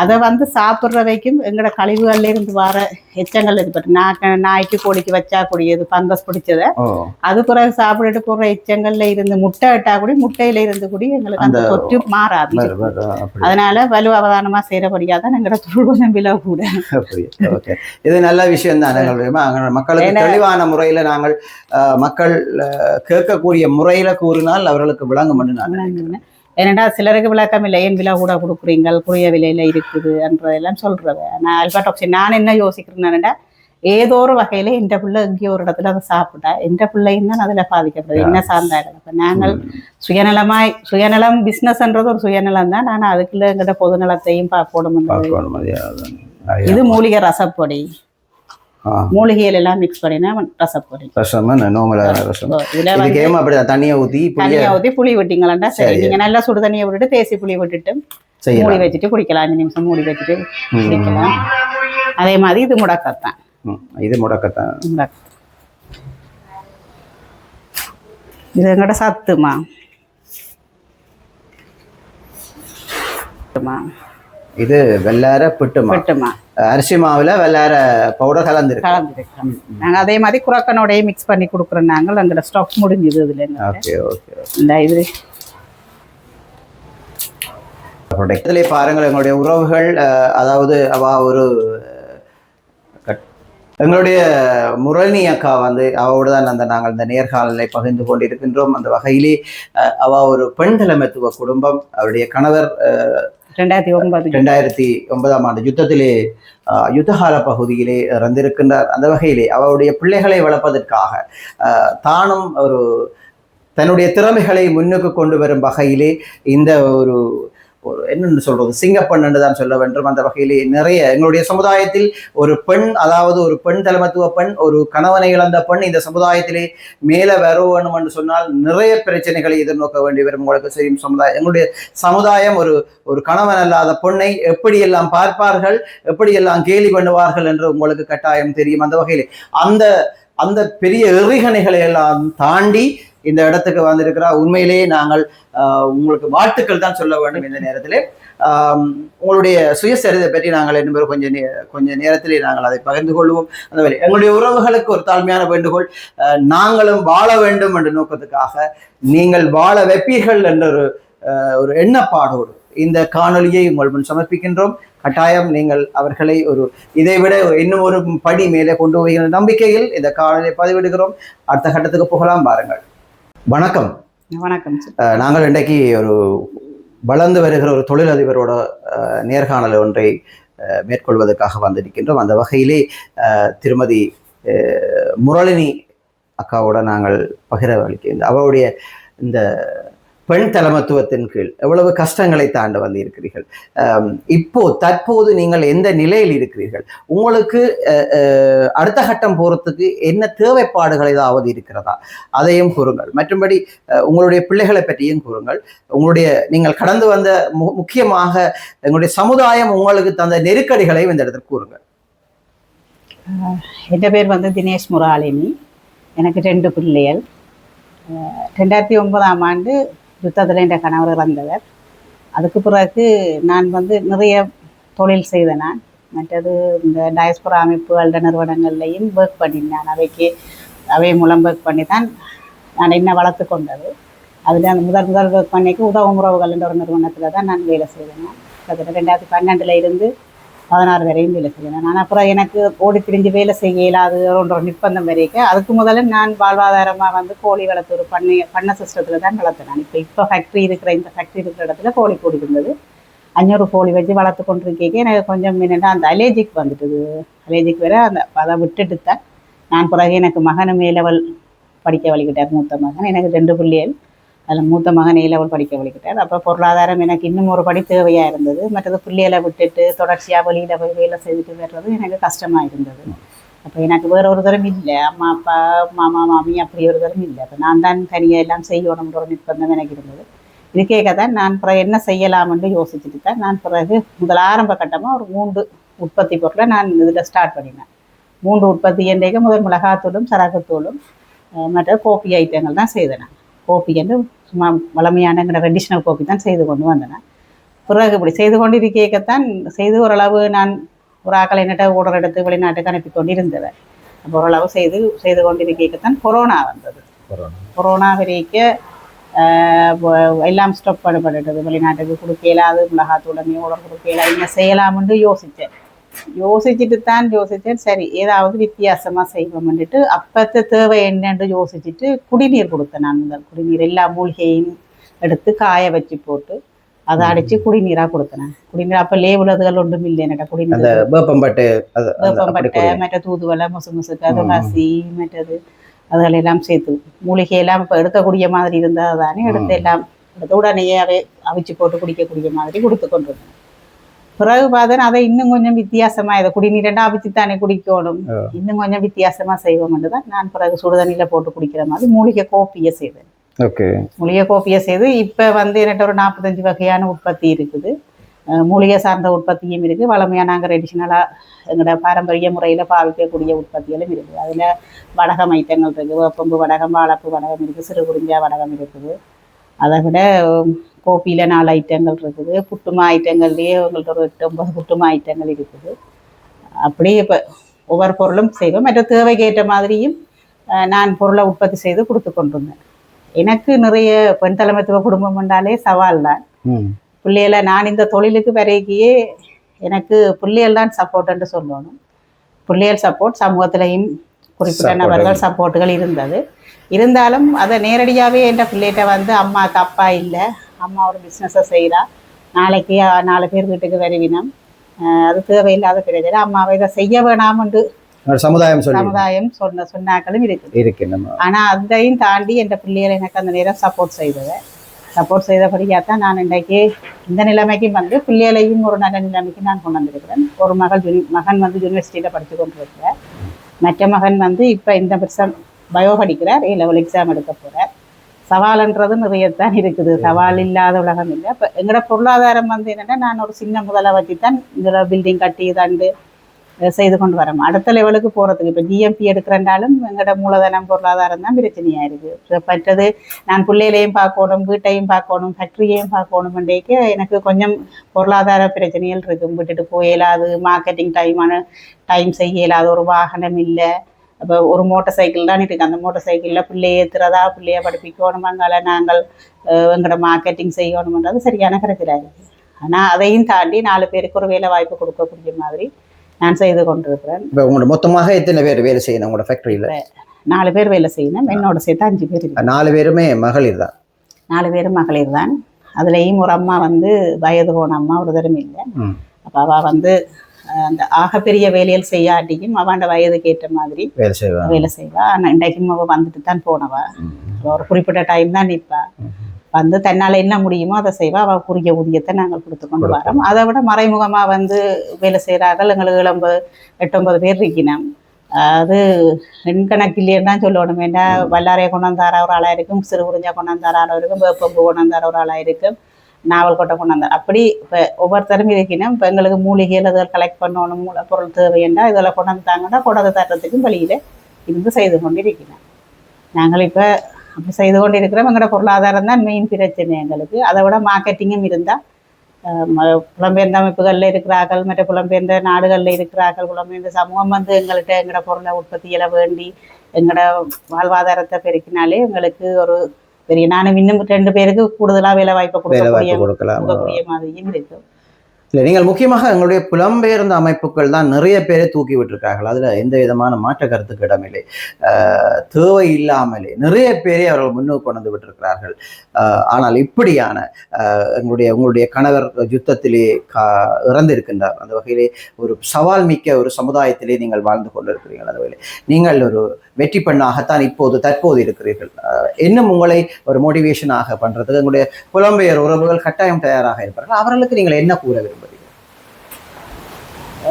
அதை வந்து சாப்பிடுற வரைக்கும் எங்களோட கழிவுகள்ல இருந்து வர எச்சங்கள் ஏற்பட்டு நாய்க்கு கோழிக்கு வச்சா கூடியது பங்கஸ் பிடிச்சத அது பிறகு சாப்பிட்டுட்டு போற எச்சங்கள்ல இருந்து முட்டை இட்டா கூடி முட்டையில இருந்து கூடி எங்களுக்கு அந்த தொற்று மாறாது. அதனால வலு அவதானமா செய்யறபடியாதான் எங்களோட தொழில் கொஞ்சம் விலை கூட.
இது நல்ல விஷயம் தான். மக்களுக்கு தெளிவான முறையில நாங்கள் மக்கள் கேட்கக்கூடிய முறையில கூறினால் அவர்களுக்கு விளங்கும்.
ஏன்னா சிலருக்கு விளக்கம் இல்லை, ஏன் விலை கூட கொடுக்குறீங்க, குறைய விலையில இருக்குது என்றதெல்லாம் சொல்றது. நான் ஆல்பாடாக்சின் நான் என்ன யோசிக்கிறேன்னா, ஏதோ ஒரு வகையில எந்த பிள்ளை எங்கேயோ ஒரு இடத்துல அதை சாப்பிட்டா எந்த பிள்ளையும் தான் அதுல பாதிக்கப்படுது. என்ன சார்ந்தாங்க இப்ப நாங்கள் சுயநலம் பிசினஸ்ன்றது ஒரு சுயநலம் தான். நான் அதுக்குள்ள எங்கிட்ட பொதுநலத்தையும் போடும். இது மூலிகை ரசப்பொடி, மூலிகைகள் எல்லாம் மிக்ஸ் பண்ணினா ரசப்பொடி. தண்ணியை ஊற்றி புளி விட்டீங்களா சரி. நீங்க நல்லா சுடு தண்ணியை விட்டுட்டு தேசி புளி விட்டுட்டு மூடி வச்சுட்டு குடிக்கலாம். 5 நிமிஷம் மூடி வச்சுட்டு குடிக்கலாம். அதே மாதிரி இது முடக்கத்தான். இது எங்கட சத்துமா.
இது வெள்ளார பிட்டுமா அரிசி மாவுல வெள்ளார பவுடர் கலந்துருக்கோம்.
நாங்கள் அதே மாதிரி குரக்கனோடய மிக்ஸ் பண்ணி கொடுக்குறோம். நாங்கள் எங்களோட ஸ்டாக் முடிஞ்சுது இதுல. இந்த
இது பாருங்கள், எங்களுடைய உறவுகள், அதாவது ஒரு எங்களுடைய முரளி அக்கா வந்து அவரோடு தான் நாங்கள் இந்த நேர்காணலை பகிர்ந்து கொண்டிருக்கின்றோம். அந்த வகையிலே ஒரு பெண் தலைமைத்துவ குடும்பம். அவருடைய கணவர் 2009 ஆண்டு யுத்தத்திலே யுத்தகால பகுதியிலே இறந்திருக்கின்றார். அந்த வகையிலே அவருடைய பிள்ளைகளை வளர்ப்பதற்காக தானும் தன்னுடைய திறமைகளை முன்னுக்கு கொண்டு வரும் வகையிலே இந்த என்னென்னு சொல்றது சிங்கப்பெண் என்று தான் சொல்ல வேண்டும். அந்த வகையிலே நிறைய எங்களுடைய சமுதாயத்தில் ஒரு பெண், அதாவது ஒரு பெண் தலைமத்துவ பெண், ஒரு கணவனை இழந்த பெண் இந்த சமுதாயத்திலே மேலே வர வேணும் என்று சொன்னால் நிறைய பிரச்சனைகளை எதிர்நோக்க வேண்டி வரும். உங்களுக்கு செய்யும் எங்களுடைய சமுதாயம் ஒரு கணவன் அல்லாத பெண்ணை எப்படியெல்லாம் பார்ப்பார்கள், எப்படியெல்லாம் கேலி பண்ணுவார்கள் என்று உங்களுக்கு கட்டாயம் தெரியும். அந்த வகையிலே அந்த பெரிய எறிகணைகளை எல்லாம் தாண்டி இந்த இடத்துக்கு வந்திருக்கிறா. உண்மையிலேயே நாங்கள் உங்களுக்கு வாழ்த்துக்கள் தான் சொல்ல வேண்டும். இந்த நேரத்திலே உங்களுடைய சுயசரிதை பற்றி நாங்கள் இன்னும் கொஞ்ச நேரத்திலே நாங்கள் அதை பகிர்ந்து கொள்வோம். அந்த வேலை எங்களுடைய உறவுகளுக்கு ஒரு தாழ்மையான வேண்டுகோள், நாங்களும் வாழ வேண்டும் என்ற நோக்கத்துக்காக நீங்கள் வாழ வைப்பீர்கள் என்ற ஒரு எண்ணப்பாடோடு இந்த காணொலியை உங்கள் முன் சமர்ப்பிக்கின்றோம். கட்டாயம் நீங்கள் அவர்களை இதைவிட இன்னும் ஒரு படி மேலே கொண்டு போகிற நம்பிக்கையில் இந்த காணொலியை பதிவிடுகிறோம். அடுத்த கட்டத்துக்கு போகலாம். பாருங்கள். வணக்கம். நாங்கள் இன்றைக்கு வளர்ந்து வருகிற ஒரு தொழிலதிபரோட நேர்காணல் ஒன்றை மேற்கொள்வதற்காக வந்திருக்கின்றோம். அந்த வகையிலே திருமதி முரளினி அக்காவோட நாங்கள் பகிர அளிக்கின்றோம். அவருடைய இந்த பெண் தலைமத்துவத்தின் கீழ் எவ்வளவு கஷ்டங்களை தாண்ட வந்து இருக்கிறீர்கள். தற்போது நீங்கள் எந்த நிலையில் இருக்கிறீர்கள்? உங்களுக்கு அடுத்த கட்டம் போறதுக்கு என்ன தேவைப்பாடுகள் ஏதாவது இருக்கிறதா? அதையும் கூறுங்கள். மற்றும்படி உங்களுடைய பிள்ளைகளை பற்றியும் கூறுங்கள். நீங்கள் கடந்து வந்த முக்கியமாக எங்களுடைய சமுதாயம் உங்களுக்கு தந்த நெருக்கடிகளையும் இந்த இடத்துல கூறுங்கள்.
என் பேர் வந்து தினேஷ் முராளினி. எனக்கு 2 பிள்ளைகள். 2009 ஆண்டு யுத்தத்தில் என்ற கணவர் இறந்தவர். அதுக்கு பிறகு நான் வந்து நிறைய தொழில் செய்தேன். நான் மற்றது இந்த டயஸ்போரா அமைப்புகள நிறுவனங்கள்லையும் ஒர்க் பண்ணினேன். அவை மூலம் ஒர்க் பண்ணி தான் நான் என்ன வளர்த்து கொண்டது. அதில் அந்த முதல் ஒர்க் பண்ணிக்கு உதவும் உறவுகள் என்ற ஒரு நிறுவனத்தில் தான் நான் வேலை செய்தேன். 2012 இருந்து 16 வரையும் வேலை செய்தேன். நான் அப்புறம் எனக்கு ஓடி பிரிஞ்சு வேலை செய்ய இயலாது ஒரு நிர்பந்தம் வரைக்கும். அதுக்கு முதல்ல நான் வாழ்வாதாரமாக வந்து கோழி வளர்த்து ஒரு பண்ணை சிஸ்டத்தில் தான் வளர்த்தேன். நான் இப்போ ஃபேக்ட்ரி இருக்கிற இடத்துல கோழி கூடி இருந்தது. 500 கோழி வச்சு வளர்த்து கொண்டிருக்கேன். எனக்கு கொஞ்சம் என்னென்னா அந்த அலேர்ஜிக் வந்துட்டுது. அலேர்ஜிக் வேற அதை விட்டுட்டு தான் நான் பிறகு எனக்கு மகனை மேலவள் படிக்க வழிகிட்டார். மூத்த மகன். எனக்கு 2 பிள்ளைகள். அதில் மூத்த மகன் A-level படிக்க வலிக்கிட்டார். அப்போ பொருளாதாரம் எனக்கு இன்னும் ஒரு படி தேவையாக இருந்தது. மற்றது பிள்ளைகளை விட்டுட்டு தொடர்ச்சியாக வெளியில் போய் வேலை செய்துட்டு வர்றது எனக்கு கஷ்டமாக இருந்தது. அப்போ எனக்கு வேறு ஒரு தரம் இல்லை, அம்மா அப்பா மாமா மாமி அப்படி ஒரு தரம் இல்லை. அப்போ நான் தான் தனியாக எல்லாம் செய்யணுன்ற ஒரு நிர்பந்தம் எனக்கு இருந்தது. இது கேட்க தான் நான் பிறகு என்ன செய்யலாம்னு யோசிச்சுட்டு தான் நான் பிறகு முதல் ஆரம்ப கட்டமாக ஒரு 3 உற்பத்தி பொருளை நான் இதில் ஸ்டார்ட் பண்ணினேன். 3 உற்பத்தி என்றைக்கு முதல் மிளகாத்தூளும் சரக்குத்தூளும் மற்ற கோப்பி ஐட்டங்கள் தான் செய்தேன். கோப்பி என்று சும்மா வளமையான ட்ரெடிஷ்னல் கோப்பி தான் செய்து கொண்டு வந்தேன். பிறகு இப்படி செய்து கொண்டு இது கேட்கத்தான் செய்து ஓரளவு நான் ஒரு ஆக்களை என்கிட்ட ஓடர் எடுத்து வெளிநாட்டுக்கு அனுப்பி கொண்டு இருந்தேன். அப்போ ஓரளவு செய்து கொண்டு இது கேட்கத்தான் கொரோனா வந்தது. கொரோனா வரைக்கும் எல்லாம் ஸ்டாப் பண்ணப்பட்டது. வெளிநாட்டுக்கு கொடுக்கலாது, மிளகாத்தூளமே ஓடர் கொடுக்கல, என்ன செய்யலாம்னு யோசிச்சுட்டு சரி ஏதாவது வித்தியாசமாக செய்வோம்னுட்டு அப்பத்த தேவை என்னன்னு யோசிச்சுட்டு குடிநீர் கொடுத்தேன். நான் முதல் குடிநீர் எல்லா மூலிகையும் எடுத்து காய வச்சு போட்டு அதை அடித்து குடிநீராக கொடுத்தேன். குடிநீர் அப்போ லேவுலதுகள் ஒன்றும் இல்லை என்னட்ட குடிநீர். வேப்பம்பட்டை மற்ற தூதுவலை முசுக்கு துளசி மற்றது அதுகளெல்லாம் சேர்த்து மூலிகையெல்லாம் இப்போ எடுக்கக்கூடிய மாதிரி இருந்தால் தானே எடுத்து உடனேயே அவிச்சு போட்டு குடிக்கக்கூடிய மாதிரி கொடுத்து கொண்டு வந்தேன். பிறகு பார்த்தேன் அதை இன்னும் கொஞ்சம் வித்தியாசமாக இதை குடிநீரெண்டா அவிச்சு தானே குடிக்கணும், இன்னும் கொஞ்சம் வித்தியாசமாக செய்வோம்னு தான் நான் பிறகு சுடுதண்ணியில் போட்டு குடிக்கிற மாதிரி மூலிகை கோப்பியை செய்தேன். மூலிகை கோப்பியை செய்து இப்போ என்கிட்ட ஒரு 45 வகையான உற்பத்தி இருக்குது. மூலிகை சார்ந்த உற்பத்தியும் இருக்குது, வளமையாக நாங்கள் ட்ரெடிஷ்னலாக எங்களோட பாரம்பரிய முறையில் பாவிக்கக்கூடிய உற்பத்திகளும் இருக்குது. அதில் வடகம் ஐட்டங்கள் இருக்குது, வேப்பம்பு வடகம், வாழைப்பு வடகம் இருக்குது, சிறு குறிஞ்சா வடகம் இருக்குது. அதை விட கோப்பியில் 4 ஐட்டங்கள் இருக்குது. புட்டுமா ஐட்டங்கள்லேயே உங்கள்கிட்ட ஒரு 8-9 புட்டுமா ஐட்டங்கள் இருக்குது. அப்படி இப்போ ஒவ்வொரு பொருளும் செய்வோம். மற்ற தேவைக்கு ஏற்ற மாதிரியும் நான் பொருளை உற்பத்தி செய்து கொடுத்து கொண்டிருந்தேன். எனக்கு நிறைய பெண் தலைமைத்துவ குடும்பம் என்றாலே சவால் தான். பிள்ளைகளை நான் இந்த தொழிலுக்கு வரைக்கியே எனக்கு பிள்ளைகள் தான் சப்போர்ட்டுன்னு சொல்லணும். பிள்ளைகள் சப்போர்ட், சமூகத்திலையும் குறிப்பிட்ட நபர்கள் சப்போர்ட்டுகள் இருந்தது. இருந்தாலும் அதை நேரடியாகவே என்ற பிள்ளைகிட்ட அம்மாவுக்கு அப்பா இல்லை, அம்மா ஒரு பிஸ்னஸை செய்கிறா, நாளைக்கு 4 பேர் வீட்டுக்கு வருவினம், அது தேவையில்லாத பிரச்சனை, அம்மாவை இதை செய்ய வேணாம்னு சமுதாயம் சொன்னாக்களும் இருக்குது. ஆனால் அதையும் தாண்டி என்ற பிள்ளைகளை எனக்கு அந்த நேரம் சப்போர்ட் செய்தபடியாக தான் நான் இன்றைக்கு இந்த நிலைமைக்கு பிள்ளைகளையும் ஒரு நல்ல நிலைமைக்கு நான் கொண்டு வந்திருக்கிறேன். ஒரு மகன் யூனிவர்சிட்டியில் படித்து கொண்டு இருக்கிறார். மற்ற மகன் இப்போ இந்த வருஷம் பயோ படிக்கிறார், A-level எக்ஸாம் எடுக்க போகிறார். சவால்ன்றது நிறையத்தான் இருக்குது, சவால் இல்லாத உலகம் இல்லை. இப்போ எங்களோட பொருளாதாரம் என்னென்னா நான் ஒரு சின்ன முதலை வச்சு தான் இந்த பில்டிங் கட்டி தாண்டு செய்து கொண்டு வரோம். அடுத்த லெவலுக்கு போகிறதுக்கு இப்போ GMP எடுக்கிறனாலும் எங்களோட மூலதனம் பொருளாதாரம் தான் பிரச்சனையாக இருக்குது. மற்றது நான் பிள்ளைகளையும் பார்க்கணும், வீட்டையும் பார்க்கணும், ஃபேக்ட்ரியையும் பார்க்கணும்ன்றேக்கு எனக்கு கொஞ்சம் பொருளாதார பிரச்சனைகள் இருக்கும். விட்டுட்டு போயிடாது, மார்க்கெட்டிங் டைம் செய்ய இயலாது, ஒரு வாகனம் இல்லை. அப்போ ஒரு மோட்டர் சைக்கிள் தான் இருக்குது. அந்த மோட்டர் சைக்கிளில் பிள்ளையை ஏற்றுறதா, பிள்ளையை படிப்பிக்கணுமாங்கால நாங்கள் எங்களோட மார்க்கெட்டிங் செய்யணுன்றது சரியான பிரச்சனை இருக்குது. ஆனால் அதையும் தாண்டி 4 பேருக்கு ஒரு வேலை வாய்ப்பு கொடுக்கக்கூடிய மாதிரி நான் செய்து கொண்டிருக்கிறேன்.
இப்போ உங்களோட மொத்தமாக எத்தனை பேர் வேலை செய்யணும் உங்களோட ஃபேக்ட்ரியில்?
4 பேர் வேலை செய்யணும், என்னோட சேர்த்து 5 பேர்.
4 பேருமே மகளிர் தான்?
4 பேரும் மகளிர் தான். அதுலேயும் ஒரு அம்மா வயது போன அம்மா, ஒரு தரம் இல்லை. அப்போ அவள் அந்த ஆகப்பெரிய வேலையில் செய்யாட்டியும் அவன் வயதுக்கு ஏற்ற மாதிரி வேலை செய்வா. ஆனால் இன்றைக்கும் அவள் வந்துட்டு தான் போனவா, ஒரு குறிப்பிட்ட டைம் தான் நிற்பா. தன்னால் என்ன முடியுமோ அதை செய்வா. அவள் குறுகிய ஊதியத்தை நாங்கள் கொடுத்து கொண்டு வரோம். அதை விட மறைமுகமாக வேலை செய்கிறார்கள் எங்களுக்கு 8-9 பேர் இருக்கணும். அது எண்கணக்கில்லைன்னு தான் சொல்லணும். ஏன்னா வல்லாரையை கொண்டாந்தார ஒரு ஆளாக இருக்கும், சிறு குறிஞ்சா கொண்டாந்தார ஆளாக இருக்கும், வேப்பம்பு கொண்டாந்தார ஒரு ஆளாக இருக்கும், நாவல் கொட்டை கொண்டாந்தார். அப்படி இப்போ ஒவ்வொருத்தரும் இருக்கணும். இப்போ எங்களுக்கு மூலிகைகள் அதை கலெக்ட் பண்ணணும், மூலப்பொருள் தேவைன்னா இதெல்லாம் கொண்டாந்தாங்கன்னா கொண்டாந்து தர்றதுக்கும் வழியில் இருந்து செய்து கொண்டு இருக்கணும். நாங்கள் இப்போ அப்படி செய்து கொண்டு இருக்கிறோம். எங்களோட பொருளாதாரம் தான் மெயின் பிரச்சனை எங்களுக்கு. அதை விட மார்க்கெட்டிங்கும் இருந்தால் புலம்பெயர்ந்த அமைப்புகளில் இருக்கிறார்கள், மற்ற புலம்பெயர்ந்த நாடுகளில் இருக்கிறார்கள், புலம்பெயர்ந்த சமூகம் எங்கள்கிட்ட எங்களோட பொருளை உற்பத்தியில் வேண்டி எங்களோட வாழ்வாதாரத்தை பெருக்கினாலே எங்களுக்கு ஒரு பெரிய, நானும் இன்னும் 2 பேருக்கு கூடுதலாக வேலை வாய்ப்பை கொடுக்கக்கூடிய மாதிரியும் இருக்கும்.
இல்லை, நீங்கள் முக்கியமாக எங்களுடைய புலம்பெயர்ந்த அமைப்புகள் தான் நிறைய பேரை தூக்கி விட்டிருக்கார்கள். அதில் எந்த விதமான மாற்ற கருத்துக்கு இடமில்லை. தேவை இல்லாமலே நிறைய பேரை அவர்கள் முன்னுக்கு கொண்டு வந்து விட்டிருக்கிறார்கள். ஆனால் இப்படியான உங்களுடைய கணவர் யுத்தத்திலே இறந்திருக்கின்றார். அந்த வகையிலே ஒரு சவால் மிக்க ஒரு சமுதாயத்திலே நீங்கள் வாழ்ந்து கொண்டிருக்கிறீர்கள். அந்த வகையிலே நீங்கள் ஒரு வெற்றி பெண்ணாகத்தான் தற்போது இருக்கிறீர்கள். இன்னும் உங்களை ஒரு மோட்டிவேஷனாக பண்றதுக்கு எங்களுடைய புலம்பெயர் உறவுகள் கட்டாயம் தயாராக இருப்பார்கள். அவர்களுக்கு நீங்கள் என்ன கூற விரும்புகிறீர்கள்?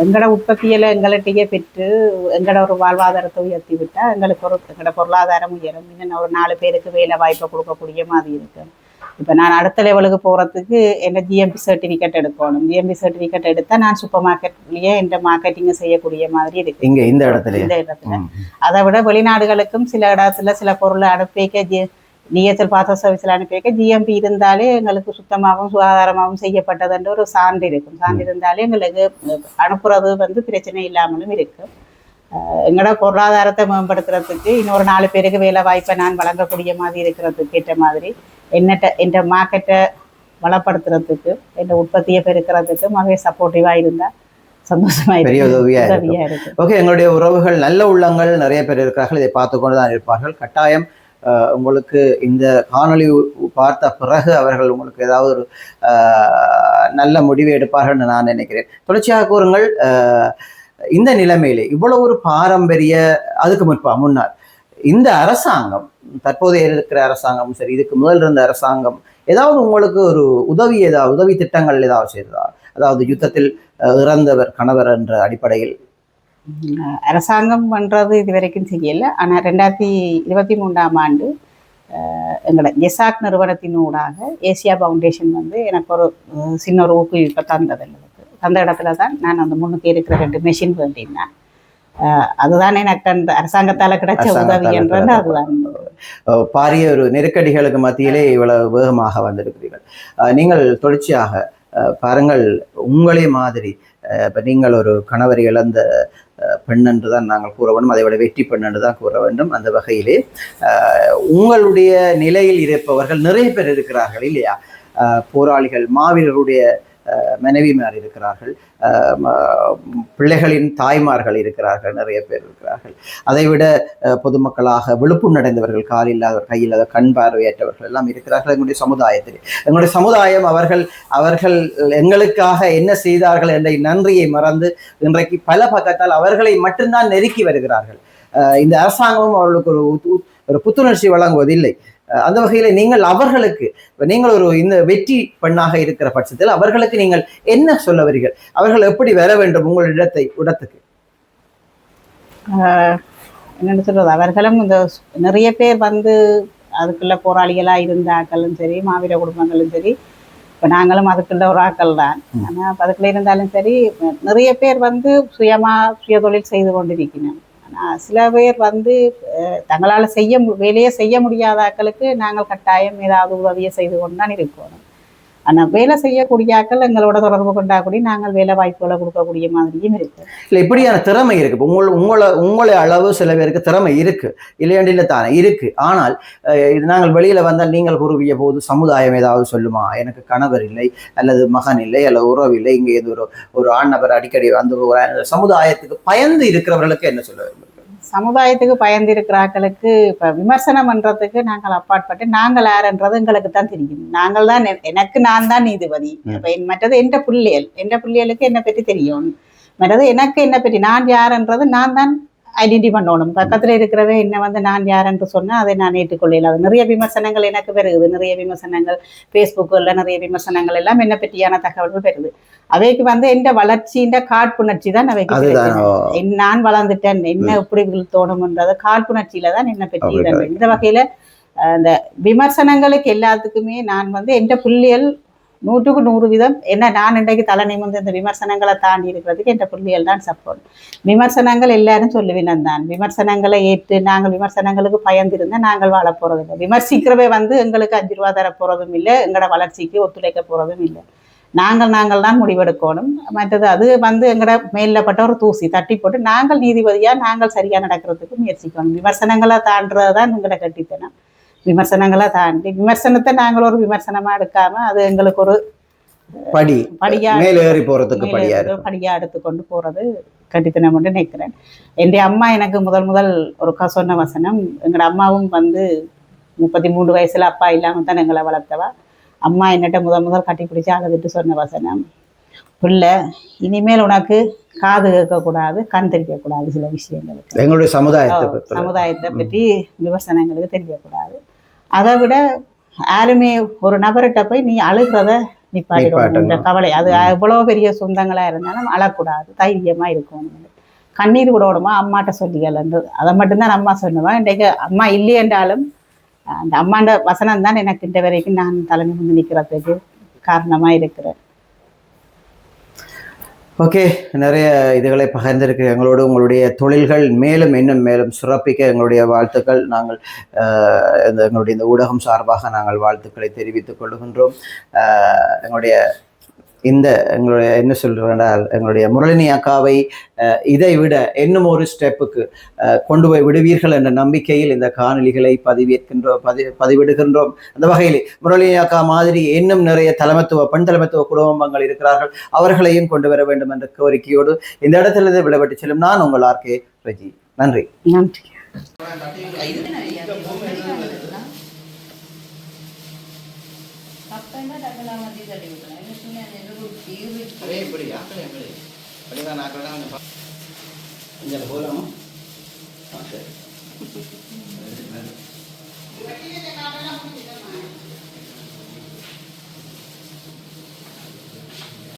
எங்களோட உற்பத்தியில எங்கள்கிட்டயே பெற்று எங்களோட ஒரு வாழ்வாதாரத்தை உயர்த்தி விட்டா எங்களுக்கு எங்களோட பொருளாதாரம் உயரும். இன்னும் ஒரு 4 பேருக்கு வேலை வாய்ப்பை கொடுக்கக்கூடிய மாதிரி இருக்கு. இப்போ நான் அடுத்த லெவலுக்கு போகிறதுக்கு என்ன ஜிஎம்பி சர்டிஃபிகேட் எடுக்கணும். ஜிஎம்பி சர்டிஃபிகேட் எடுத்தால் நான் சூப்பர் மார்க்கெட்லேயே எந்த மார்க்கெட்டிங்கை செய்யக்கூடிய மாதிரி இருக்கு இந்த இடத்துல. அதை விட வெளிநாடுகளுக்கும் சில இடத்துல சில பொருளை அனுப்பிக்க டிஎச்எல் பாச சர்வீஸில் அனுப்பிக்க ஜிஎம்பி இருந்தாலே எங்களுக்கு சுத்தமாகவும் சுகாதாரமாகவும் செய்யப்பட்டதுன்ற ஒரு சான்று இருக்கும். சான்று இருந்தாலே எங்களுக்கு அனுப்புறது பிரச்சனை இல்லாமலும் இருக்கு. எங்களோட பொருளாதாரத்தை மேம்படுத்துறதுக்கு இன்னொரு 4 பேருக்கு வேலை வாய்ப்பை நான் வழங்கக்கூடிய மாதிரி இருக்கிறதுக்கு ஏற்ற மாதிரி என் மார்க்கெட்டை வளப்படுத்துறதுக்கு என் உற்பத்தியை பெருக்கிறதுக்கு மகவே சப்போர்ட்டிவாக இருந்தால் சந்தோஷமா
இருக்கு. ஓகே, எங்களுடைய உறவுகள் நல்ல உள்ளங்கள் நிறைய பேர் இருக்கிறார்கள். இதை பார்த்து கொண்டு தான் இருப்பார்கள். கட்டாயம் உங்களுக்கு இந்த காணொளி பார்த்த பிறகு அவர்கள் உங்களுக்கு ஏதாவது ஒரு நல்ல முடிவு எடுப்பார்கள் நான் நினைக்கிறேன். தொடர்ச்சியாக கூறுங்கள். இந்த நிலைமையிலே இவ்வளவு ஒரு பாரம்பரிய அதுக்கு முன்னால் இந்த அரசாங்கம், தற்போது இருக்கிற அரசாங்கம் சரி, இதுக்கு முதல் இருந்த அரசாங்கம் ஏதாவது உங்களுக்கு ஒரு உதவி திட்டங்கள் ஏதாவது செய்ததா? அதாவது யுத்தத்தில் இறந்தவர் கணவர் என்ற அடிப்படையில்
அரசாங்கம் பண்றது இது வரைக்கும் செய்யல. ஆனால் 2023ஆம் ஆண்டு எங்களோட ஜெசாக் நிறுவனத்தினூடாக ஏசியா ஃபவுண்டேஷன் எனக்கு ஒரு சின்ன ஒரு ஊக்குவிப்பை தந்த இடத்துல தான் நான் அந்த முன்னுக்கு இருக்கிற 2 மெஷின் வேண்டினேன். அதுதான் எனக்கு அந்த அரசாங்கத்தால் கிடைச்ச உதவி என்றது. அதுதான்
பாரிய ஒரு நெருக்கடிகளுக்கு மத்தியிலே இவ்வளவு வேகமாக வந்திருக்கிறீர்கள். நீங்கள் தொடர்ச்சியாக பாருங்கள், உங்களே மாதிரி இப்போ நீங்கள் ஒரு கணவரை இழந்த பெண் என்று தான் நாங்கள் கூற வேண்டும், அதை விட வெற்றி பெண் என்று தான் கூற வேண்டும். அந்த வகையிலே உங்களுடைய நிலையில் இருப்பவர்கள் நிறைய பேர் இருக்கிறார்கள் இல்லையா? போராளிகள், மாவீரருடைய மனைவிமார் இருக்கிறார்கள், பிள்ளைகளின் தாய்மார்கள் இருக்கிறார்கள், நிறைய பேர் இருக்கிறார்கள். அதைவிட பொதுமக்களாக விழுப்புணர்ந்தவர்கள், கால் இல்லாதவர், கையில்லாத கண் பார்வையற்றவர்கள் எல்லாம் இருக்கிறார்கள் எங்களுடைய சமுதாயத்தில். எங்களுடைய சமுதாயம் அவர்கள் எங்களுக்காக என்ன செய்தார்கள் என்ற நன்றியை மறந்து இன்றைக்கு பல பக்கத்தால் அவர்களை மட்டும்தான் நெருக்கி வருகிறார்கள். இந்த அரசாங்கமும் அவர்களுக்கு ஒரு புத்துணர்ச்சி வழங்குவதில்லை. அந்த வகையில நீங்கள் அவர்களுக்கு நீங்கள் ஒரு இந்த வெற்றி பெண்ணாக இருக்கிற பட்சத்தில் அவர்களுக்கு நீங்கள் என்ன சொல்ல வரீர்கள்? அவர்கள் எப்படி வர வேண்டும் உங்கள் இடத்துக்கு?
என்னென்னு சொல்றது, அவர்களும் இந்த நிறைய பேர் அதுக்குள்ள போராளிகளா இருந்தாக்களும் சரி, மாவீர குடும்பங்களும் சரி, இப்போ நாங்களும் அதுக்குள்ள ஒரு ஆக்கள் தான். ஆனால் அதுக்குள்ள இருந்தாலும் சரி, நிறைய பேர் சுய தொழில் செய்து கொண்டிருக்கணும். ஆனால் சில பேர் தங்களால் வேலையை செய்ய முடியாத ஆக்களுக்கு நாங்கள் கட்டாயம் ஏதாவது உதவியை செய்து கொண்டு தான் இருக்கணும். ஆனால் வேலை செய்யக்கூடிய ஆக்கள் எங்களோட தொடர்பு கொண்டாக்கூடிய நாங்கள் வேலை வாய்ப்புகளை கொடுக்கக்கூடிய மாதிரியும் இருக்கு.
இல்லை, இப்படியான திறமை இருக்கு. உங்களை அளவு சில பேருக்கு திறமை இருக்கு, இல்லையண்டில தானே இருக்கு. ஆனால் இது நாங்கள் வெளியில வந்தால் நீங்கள் கூறுவிய போது சமுதாயம் ஏதாவது சொல்லுமா, எனக்கு கணவர் இல்லை அல்லது மகன் இல்லை அல்லது உறவு இல்லை, இங்கே ஒரு ஆண் நபர் அடிக்கடி சமுதாயத்துக்கு பயந்து இருக்கிறவர்களுக்கு என்ன சொல்ல வேண்டும்?
சமுதாயத்துக்கு பயந்து இருக்கிறாக்களுக்கு இப்போ விமர்சனம் பண்றதுக்கு நாங்கள் அப்பாற்பட்டு நாங்கள் யாருன்றது எங்களுக்கு தான் தெரியும். நாங்கள் தான் நான் தான் நீதிபதி. மற்றது என் பிள்ளைகளுக்கு என்னை பற்றி தெரியும். மற்றது எனக்கு என்னை பற்றி நான் யாருன்றது நான் தான் ஐடென்டி பண்ணணும். பக்கத்துல இருக்கிறவே என்ன நான் யாருன்னு சொன்னா அதை நான் ஏற்றுக்கொள்ள. நிறைய விமர்சனங்கள் எனக்கு பெறுகுது. நிறைய விமர்சனங்கள் ஃபேஸ்புக்கில் நிறைய விமர்சனங்கள் எல்லாம் என்னை பற்றியான தகவல்கள் பெறுது. அவைக்கு என் வளர்ச்சின்ற காழ்ப்புணர்ச்சி தான் அவைக்கு. நான் வளர்ந்துட்டேன், என்ன எப்படி தோணும்ன்றது காழ்ப்புணர்ச்சியில தான் என்னை பற்றி. இந்த வகையில இந்த விமர்சனங்களுக்கு எல்லாத்துக்குமே நான் என் பிள்ளைகள் 100க்கு 100% என்ன நான் இன்றைக்கு தலை நிமிர்ந்து இந்த விமர்சனங்களை தாண்டி இருக்கிறதுக்கு என் பிள்ளைகள் தான் சப்போர்ட். விமர்சனங்கள் எல்லாரும் சொல்லுவினம் தான். விமர்சனங்களை ஏற்று நாங்கள் விமர்சனங்களுக்கு பயந்திருந்தால் நாங்கள் வாழ போறது இல்லை. விமர்சிக்கிறவே எங்களுக்கு 5 ரூபா தர போறதும் இல்லை, எங்களோட வளர்ச்சிக்கு ஒத்துழைக்க போறதும் இல்லை. நாங்கள் தான் முடிவெடுக்கணும். மற்றது அது எங்களோட மேலப்பட்ட ஒரு தூசி தட்டி போட்டு நாங்கள் நீதிபதியா நாங்கள் சரியா நடக்கிறதுக்கு முயற்சிக்கணும். விமர்சனங்களை தாண்டுறதுதான் எங்களோட கட்டித்தனம். விமர்சனங்களை தாண்டி விமர்சனத்தை நாங்கள் ஒரு விமர்சனமா எடுக்காம அது எங்களுக்கு ஒரு படியா
மேல ஏறி போறதுக்கு படியா இருக்கும்.
படியா எடுத்துக்கொண்டு போறது கட்டித்தனம் என்று நினைக்கிறேன். என் அம்மா எனக்கு முதல் ஒரு சொன்ன வசனம், எங்களோட அம்மாவும் வந்து 33 வயசுல அப்பா இல்லாம தான் எங்களை வளர்த்தவா. அம்மா என்னட்ட முதல் கட்டி பிடிச்சி அழுதுட்டு சொன்ன வசனம், பிள்ளை இனிமேல் உனக்கு காது கேட்கக்கூடாது, கண் தெரியக்கூடாது, சில விஷயங்களுக்கு
எங்களுடைய சமுதாயத்தை
பற்றி விமர்சனங்களுக்கு தெரியக்கூடாது. அதை விட யாருமே ஒரு நபர்கிட்ட போய் நீ அழுகிறத நிப்பாட்டிடும் கவலை. அது எவ்வளவு பெரிய சொந்தங்களா இருந்தாலும் அழக்கூடாது, தைரியமா இருக்கணும். கண்ணீர் விடணுமா அம்மாட்ட சொல்லிக்கலன்றது, அதை மட்டும்தான் அம்மா சொன்னுவேன். இன்றைக்கு அம்மா இல்லை என்றாலும் அந்த அம்மாண்ட வசனம் தான் எனக்கு இந்த வரைக்கும் நான் தலைமை வந்து நிற்கிறதுக்கு காரணமா இருக்கிறேன்.
ஓகே, நிறைய இதுகளை பகிர்ந்திருக்கு எங்களோடு. உங்களுடைய தொழில்கள் மேலும் இன்னும் மேலும் சிறப்பிக்க எங்களுடைய வாழ்த்துக்கள். நாங்கள் எங்களுடைய இந்த ஊடகம் சார்பாக நாங்கள் வாழ்த்துக்களை தெரிவித்துக் கொள்கின்றோம். எங்களுடைய என்ன சொல்றேன்னா, எங்களுடைய முரளினி அக்காவை இதை விட இன்னும் ஒரு ஸ்டெப்புக்கு கொண்டு போய் விடுவீர்கள் என்ற நம்பிக்கையில் இந்த காணொலிகளை பதிவிடுகின்றோம். அந்த வகையில் முரளினி அக்கா மாதிரி இன்னும் நிறைய பெண் தலைமைத்துவ குடும்பங்கள் இருக்கிறார்கள், அவர்களையும் கொண்டு வர வேண்டும் என்ற கோரிக்கையோடு இந்த இடத்திலிருந்து விடைபெற்று செல்லும் நான் உங்கள் RK ரெஜி. நன்றி.
நன்றி.
போலாமா?